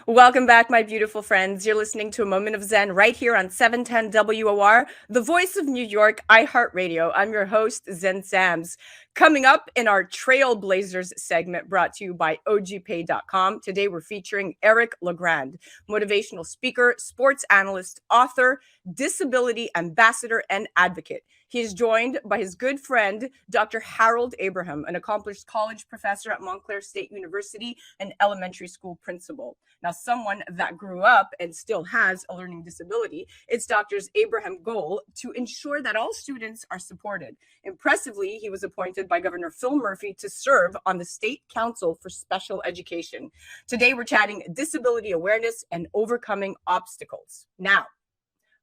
Welcome back, my beautiful friends. You're listening to A Moment of Zen right here on 710 WOR, the voice of New York, iHeartRadio. I'm your host, Zen Sams. Coming up in our Trailblazers segment brought to you by OGPay.com, today we're featuring Eric LeGrand, motivational speaker, sports analyst, author, disability ambassador, and advocate. He is joined by his good friend, Dr. Harold Abaham, an accomplished college professor at Montclair State University and elementary school principal. Now, someone that grew up and still has a learning disability, it's Dr. Abaham's goal to ensure that all students are supported. Impressively, he was appointed by Governor Phil Murphy to serve on the State Council for Special Education. Today, we're chatting disability awareness and overcoming obstacles. Now,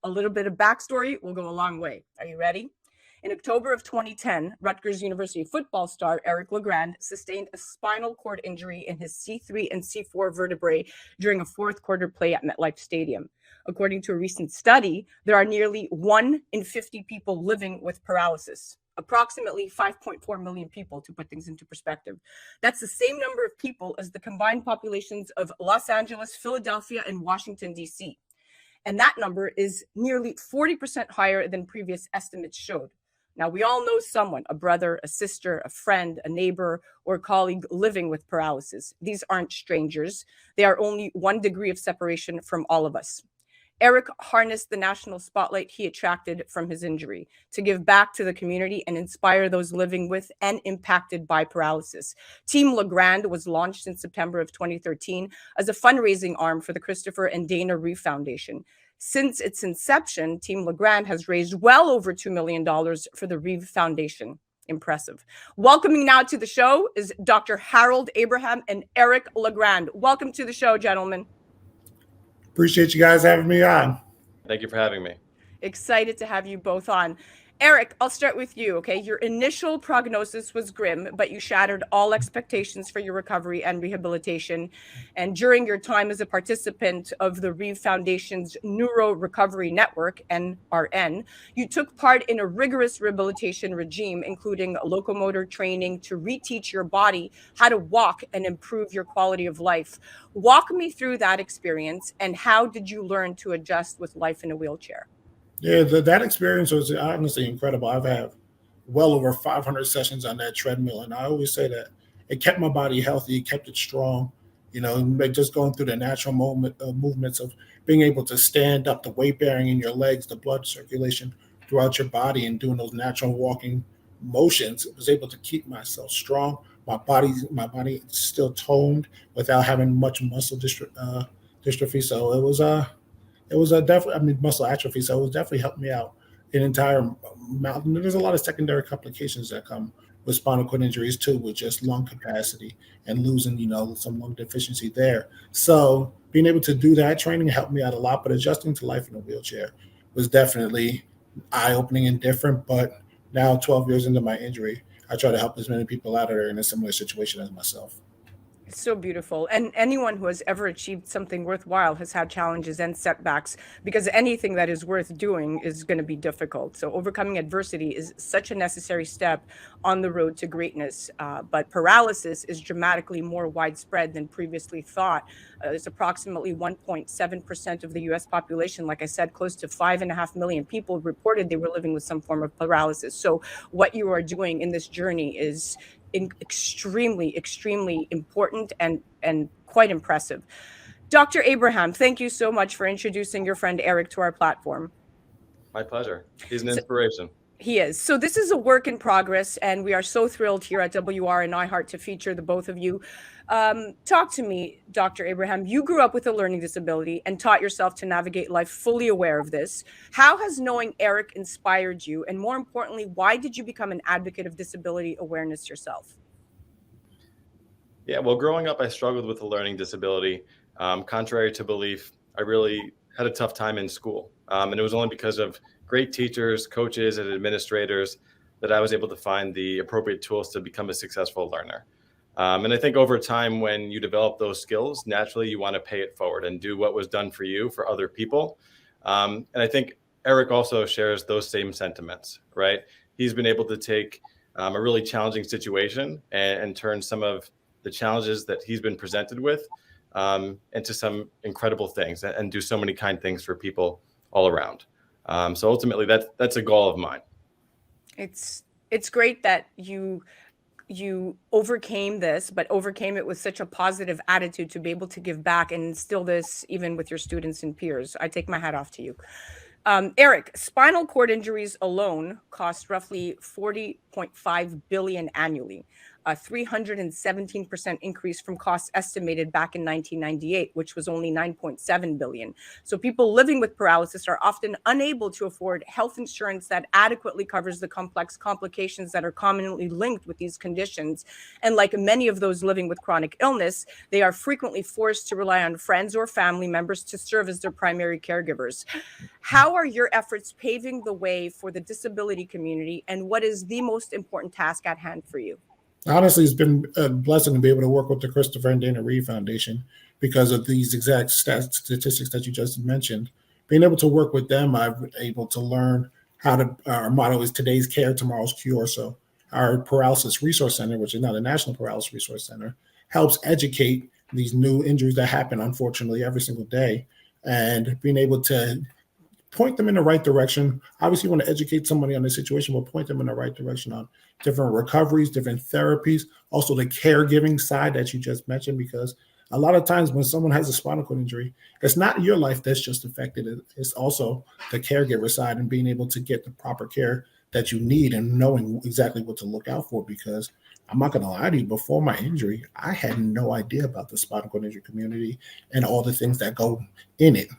a little bit of backstory will go a long way. Are you ready? In October of 2010, Rutgers University football star Eric LeGrand sustained a spinal cord injury in his C3 and C4 vertebrae during a fourth quarter play at MetLife Stadium. According to a recent study, there are nearly 1 in 50 people living with paralysis, approximately 5.4 million people, to put things into perspective. That's the same number of people as the combined populations of Los Angeles, Philadelphia, and Washington, D.C. And that number is nearly 40% higher than previous estimates showed. Now, we all know someone, a brother, a sister, a friend, a neighbor, or colleague living with paralysis. These aren't strangers. They are only 1 degree of separation from all of us. Eric harnessed the national spotlight he attracted from his injury to give back to the community and inspire those living with and impacted by paralysis. Team LeGrand was launched in September of 2013 as a fundraising arm for the Christopher and Dana Reeve Foundation. Since its inception, Team LeGrand has raised well over $2 million for the Reeve Foundation. Impressive. Welcoming now to the show is Dr. Harold Abaham and Eric LeGrand. Welcome to the show, gentlemen. Appreciate you guys having me on. Thank you for having me. Excited to have you both on. Eric, I'll start with you, okay? Your initial prognosis was grim, but you shattered all expectations for your recovery and rehabilitation. And during your time as a participant of the Reeve Foundation's Neuro Recovery Network, NRN, you took part in a rigorous rehabilitation regime, including locomotor training to reteach your body how to walk and improve your quality of life. Walk me through that experience, and how did you learn to adjust with life in a wheelchair? Yeah, that experience was honestly incredible. I've had well over 500 sessions on that treadmill, and I always say that it kept my body healthy, it kept it strong. You know, just going through the natural movements of being able to stand up, the weight bearing in your legs, the blood circulation throughout your body, and doing those natural walking motions. It was able to keep myself strong. My body still toned without having much muscle dystrophy. So it was a definitely, muscle atrophy. So it was definitely helped me out an entire amount. And there's a lot of secondary complications that come with spinal cord injuries too, with just lung capacity and losing, some lung deficiency there. So being able to do that training helped me out a lot, but adjusting to life in a wheelchair was definitely eye-opening and different. But now 12 years into my injury, I try to help as many people out there in a similar situation as myself. It's so beautiful. And anyone who has ever achieved something worthwhile has had challenges and setbacks, because anything that is worth doing is going to be difficult. So overcoming adversity is such a necessary step on the road to greatness. But paralysis is dramatically more widespread than previously thought. There's approximately 1.7% of the U.S. population. Like I said, close to 5.5 million people reported they were living with some form of paralysis. So what you are doing in this journey is extremely, extremely important and quite impressive. Dr. Abaham, thank you so much for introducing your friend Eric to our platform. My pleasure. He's an inspiration. He is. So this is a work in progress, and we are so thrilled here at WR and iHeart to feature the both of you. Talk to me, Dr. Abaham. You grew up with a learning disability and taught yourself to navigate life fully aware of this. How has knowing Eric inspired you? And more importantly, why did you become an advocate of disability awareness yourself? Yeah, well, growing up, I struggled with a learning disability. Contrary to belief, I really had a tough time in school. And it was only because of great teachers, coaches, and administrators that I was able to find the appropriate tools to become a successful learner. And I think over time, when you develop those skills, naturally you want to pay it forward and do what was done for you for other people. And I think Eric also shares those same sentiments, right? He's been able to take a really challenging situation and turn some of the challenges that he's been presented with into some incredible things and do so many kind things for people all around. So ultimately, that's a goal of mine. It's great that you overcame this, but overcame it with such a positive attitude to be able to give back and instill this even with your students and peers. I take my hat off to you. Eric, spinal cord injuries alone cost roughly $40.5 billion annually, a 317% increase from costs estimated back in 1998, which was only $9.7 billion. So people living with paralysis are often unable to afford health insurance that adequately covers the complex complications that are commonly linked with these conditions. And like many of those living with chronic illness, they are frequently forced to rely on friends or family members to serve as their primary caregivers. How are your efforts paving the way for the disability community, and what is the most important task at hand for you? Honestly, it's been a blessing to be able to work with the Christopher and Dana Reeve Foundation because of these exact statistics that you just mentioned. Being able to work with them, I've been able to learn how to, our motto is today's care, tomorrow's cure. So our Paralysis Resource Center, which is now the National Paralysis Resource Center, helps educate these new injuries that happen, unfortunately, every single day, and being able to point them in the right direction. Obviously, you want to educate somebody on the situation, but point them in the right direction on different recoveries, different therapies, also the caregiving side that you just mentioned, because a lot of times when someone has a spinal cord injury, it's not your life that's just affected. It's also the caregiver side and being able to get the proper care that you need and knowing exactly what to look out for. Because I'm not going to lie to you, before my injury, I had no idea about the spinal cord injury community and all the things that go in it.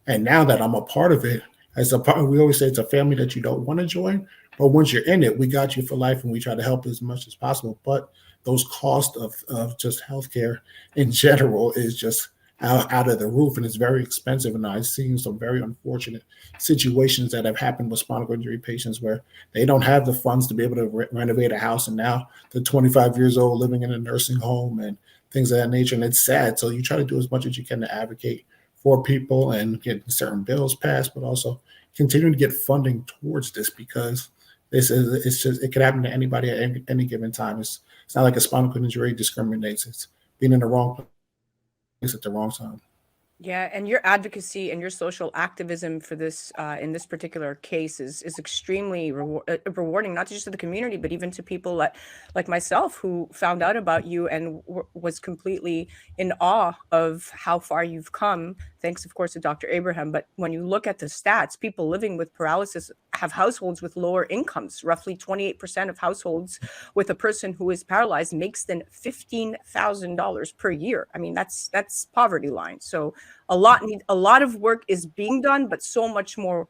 And now that I'm a part of it, we always say it's a family that you don't want to join, but once you're in it, we got you for life and we try to help as much as possible. But those costs of just healthcare in general is just out of the roof, and it's very expensive. And I've seen some very unfortunate situations that have happened with spinal cord injury patients where they don't have the funds to be able to renovate a house, and now they're 25 years old living in a nursing home and things of that nature. And it's sad. So you try to do as much as you can to advocate for people and get certain bills passed, but also continuing to get funding towards this, because it could happen to anybody at any given time. It's not like a spinal cord injury discriminates. It's being in the wrong place at the wrong time. Yeah, and your advocacy and your social activism for this in this particular case is extremely rewarding, not just to the community, but even to people like myself who found out about you and was completely in awe of how far you've come. Thanks, of course, to Dr. Abaham. But when you look at the stats, people living with paralysis have households with lower incomes. Roughly 28% of households with a person who is paralyzed makes than $15,000 per year. I mean, that's poverty line. So a lot of work is being done, but so much more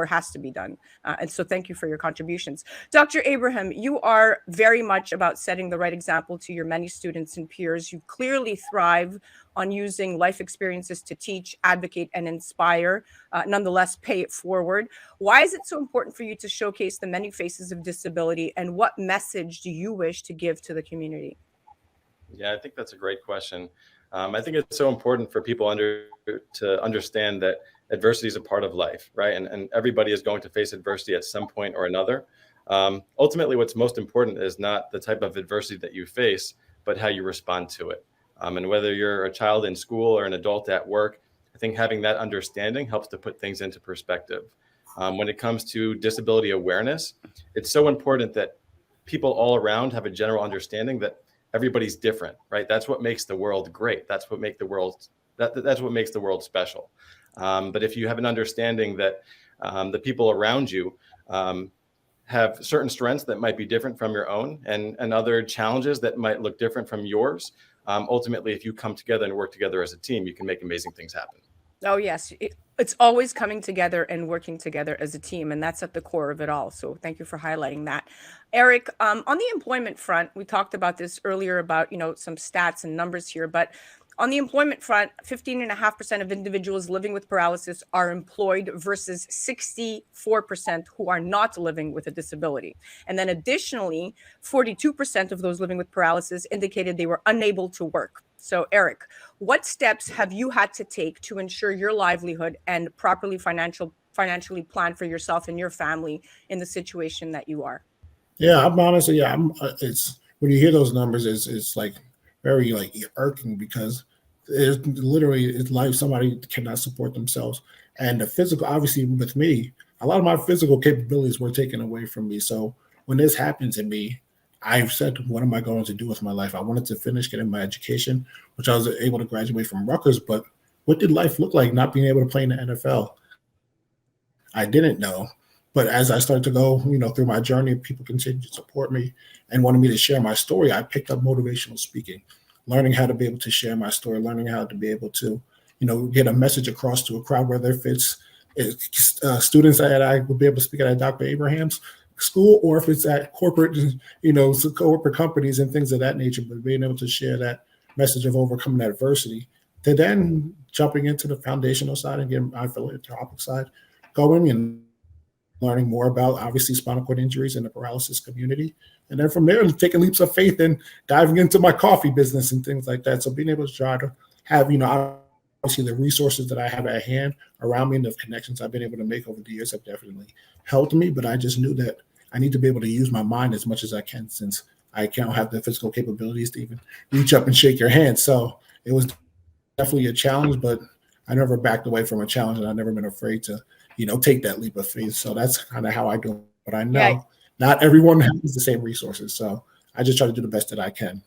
has to be done. And so thank you for your contributions. Dr. Abaham, you are very much about setting the right example to your many students and peers. You clearly thrive on using life experiences to teach, advocate, and inspire, nonetheless pay it forward. Why is it so important for you to showcase the many faces of disability, and what message do you wish to give to the community? Yeah, I think that's a great question. I think it's so important for people to understand that adversity is a part of life, right? And everybody is going to face adversity at some point or another. Ultimately, what's most important is not the type of adversity that you face, but how you respond to it. And whether you're a child in school or an adult at work, I think having that understanding helps to put things into perspective. When it comes to disability awareness, it's so important that people all around have a general understanding that everybody's different, right? That's what makes the world great. That's what makes the world special. But if you have an understanding that the people around you have certain strengths that might be different from your own, and other challenges that might look different from yours, ultimately, if you come together and work together as a team, you can make amazing things happen. Oh, yes. It's always coming together and working together as a team, and that's at the core of it all. So thank you for highlighting that. Eric, on the employment front, we talked about this earlier about, some stats and numbers here, but on the employment front, 15.5% of individuals living with paralysis are employed versus 64% who are not living with a disability. And then additionally, 42% of those living with paralysis indicated they were unable to work. So Eric, what steps have you had to take to ensure your livelihood and properly financially plan for yourself and your family in the situation that you are? Yeah, I'm honestly, it's when you hear those numbers, it's like very irking, because It's literally, it's life. Somebody cannot support themselves. And the physical, obviously with me, a lot of my physical capabilities were taken away from me. So when this happened to me, I said, what am I going to do with my life? I wanted to finish getting my education, which I was able to graduate from Rutgers. But what did life look like not being able to play in the NFL? I didn't know. But as I started to go, through my journey, people continued to support me and wanted me to share my story. I picked up motivational speaking, learning how to be able to share my story, learning how to be able to, get a message across to a crowd, whether if it's students that I would be able to speak at Dr. Abraham's school, or if it's at corporate, corporate companies and things of that nature, but being able to share that message of overcoming adversity, to then jumping into the foundational side and getting my philanthropic side going and learning more about obviously spinal cord injuries and the paralysis community. And then from there, taking leaps of faith and diving into my coffee business and things like that. So being able to try to have, obviously the resources that I have at hand around me and the connections I've been able to make over the years have definitely helped me. But I just knew that I need to be able to use my mind as much as I can, since I can't have the physical capabilities to even reach up and shake your hand. So it was definitely a challenge, but I never backed away from a challenge, and I've never been afraid to, take that leap of faith. So that's kind of how I do it. But I know not everyone has the same resources. So I just try to do the best that I can.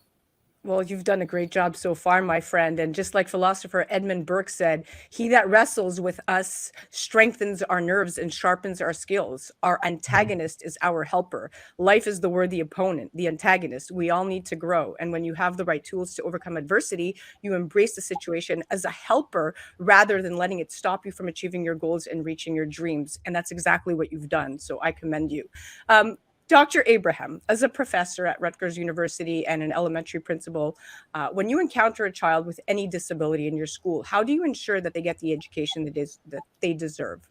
Well, you've done a great job so far, my friend. And just like philosopher Edmund Burke said, he that wrestles with us strengthens our nerves and sharpens our skills. Our antagonist is our helper. Life is the worthy opponent, the antagonist. We all need to grow. And when you have the right tools to overcome adversity, you embrace the situation as a helper rather than letting it stop you from achieving your goals and reaching your dreams. And that's exactly what you've done. So I commend you. Dr. Abaham, as a professor at Rutgers University and an elementary principal, when you encounter a child with any disability in your school, how do you ensure that they get the education that they deserve?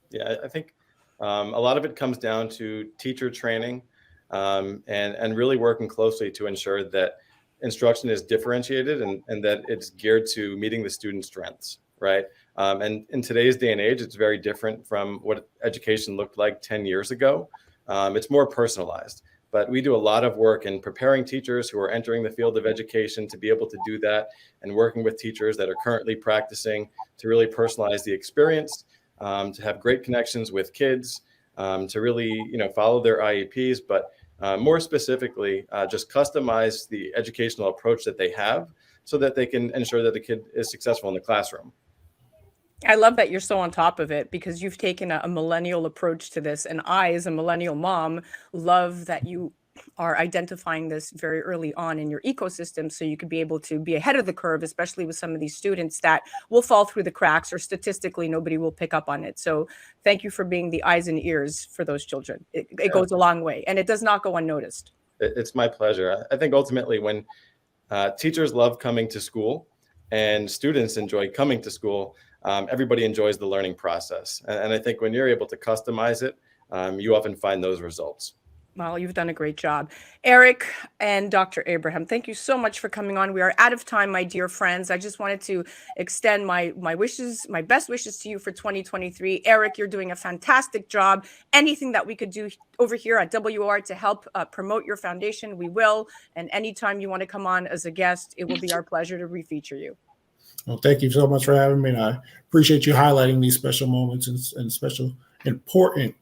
Yeah, I think a lot of it comes down to teacher training and really working closely to ensure that instruction is differentiated and that it's geared to meeting the student's strengths, right? And in today's day and age, it's very different from what education looked like 10 years ago. It's more personalized, but we do a lot of work in preparing teachers who are entering the field of education to be able to do that, and working with teachers that are currently practicing to really personalize the experience, to have great connections with kids, to really, follow their IEPs, but more specifically, just customize the educational approach that they have so that they can ensure that the kid is successful in the classroom. I love that you're so on top of it, because you've taken a millennial approach to this. And I, as a millennial mom, love that you are identifying this very early on in your ecosystem, so you could be able to be ahead of the curve, especially with some of these students that will fall through the cracks, or statistically nobody will pick up on it. So thank you for being the eyes and ears for those children. It goes a long way, and it does not go unnoticed. It's my pleasure. I think ultimately when teachers love coming to school and students enjoy coming to school, everybody enjoys the learning process. And I think when you're able to customize it, you often find those results. Well, you've done a great job. Eric and Dr. Abaham, thank you so much for coming on. We are out of time, my dear friends. I just wanted to extend my wishes, my best wishes to you for 2023. Eric, you're doing a fantastic job. Anything that we could do over here at WOR to help promote your foundation, we will. And anytime you want to come on as a guest, it will be our pleasure to refeature you. Well, thank you so much for having me. And I appreciate you highlighting these special moments and special important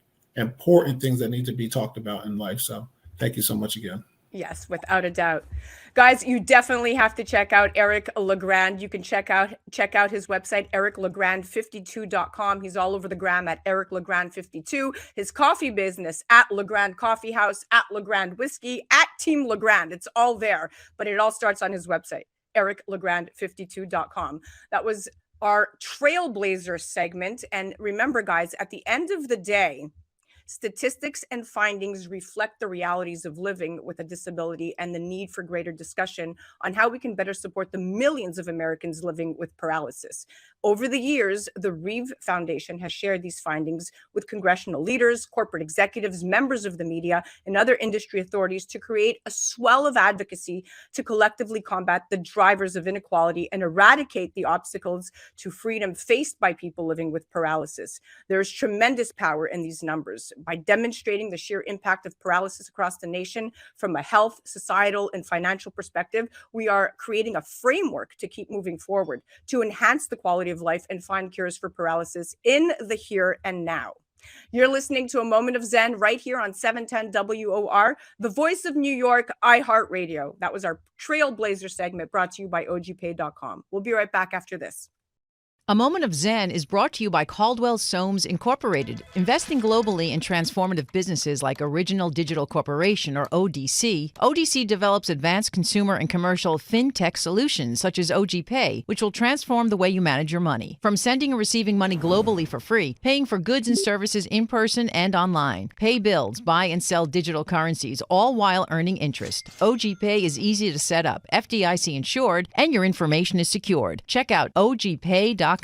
things that need to be talked about in life. So thank you so much again. Yes, without a doubt. Guys, you definitely have to check out Eric LeGrand. You can check out his website, ericlegrand52.com. He's all over the gram at Eric LeGrand52. His coffee business at LeGrand Coffee House, at LeGrand Whiskey, at Team LeGrand. It's all there, but it all starts on his website, ericlegrand52.com. That was our Trailblazers segment. And remember, guys, at the end of the day, statistics and findings reflect the realities of living with a disability and the need for greater discussion on how we can better support the millions of Americans living with paralysis. Over the years, the Reeve Foundation has shared these findings with congressional leaders, corporate executives, members of the media, and other industry authorities to create a swell of advocacy to collectively combat the drivers of inequality and eradicate the obstacles to freedom faced by people living with paralysis. There is tremendous power in these numbers. By demonstrating the sheer impact of paralysis across the nation from a health, societal, and financial perspective, we are creating a framework to keep moving forward, to enhance the quality of life and find cures for paralysis in the here and now. You're listening to A Moment of Zen right here on 710 WOR, the voice of New York, iHeartRadio. That was our Trailblazer segment brought to you by ogpay.com. We'll be right back after this. A Moment of Zen is brought to you by Caldwell Soames Incorporated, investing globally in transformative businesses like Original Digital Corporation, or ODC. ODC develops advanced consumer and commercial fintech solutions such as OGPay, which will transform the way you manage your money. From sending and receiving money globally for free, paying for goods and services in person and online, pay bills, buy and sell digital currencies, all while earning interest. OGPay is easy to set up, FDIC insured, and your information is secured. Check out ogpay.com.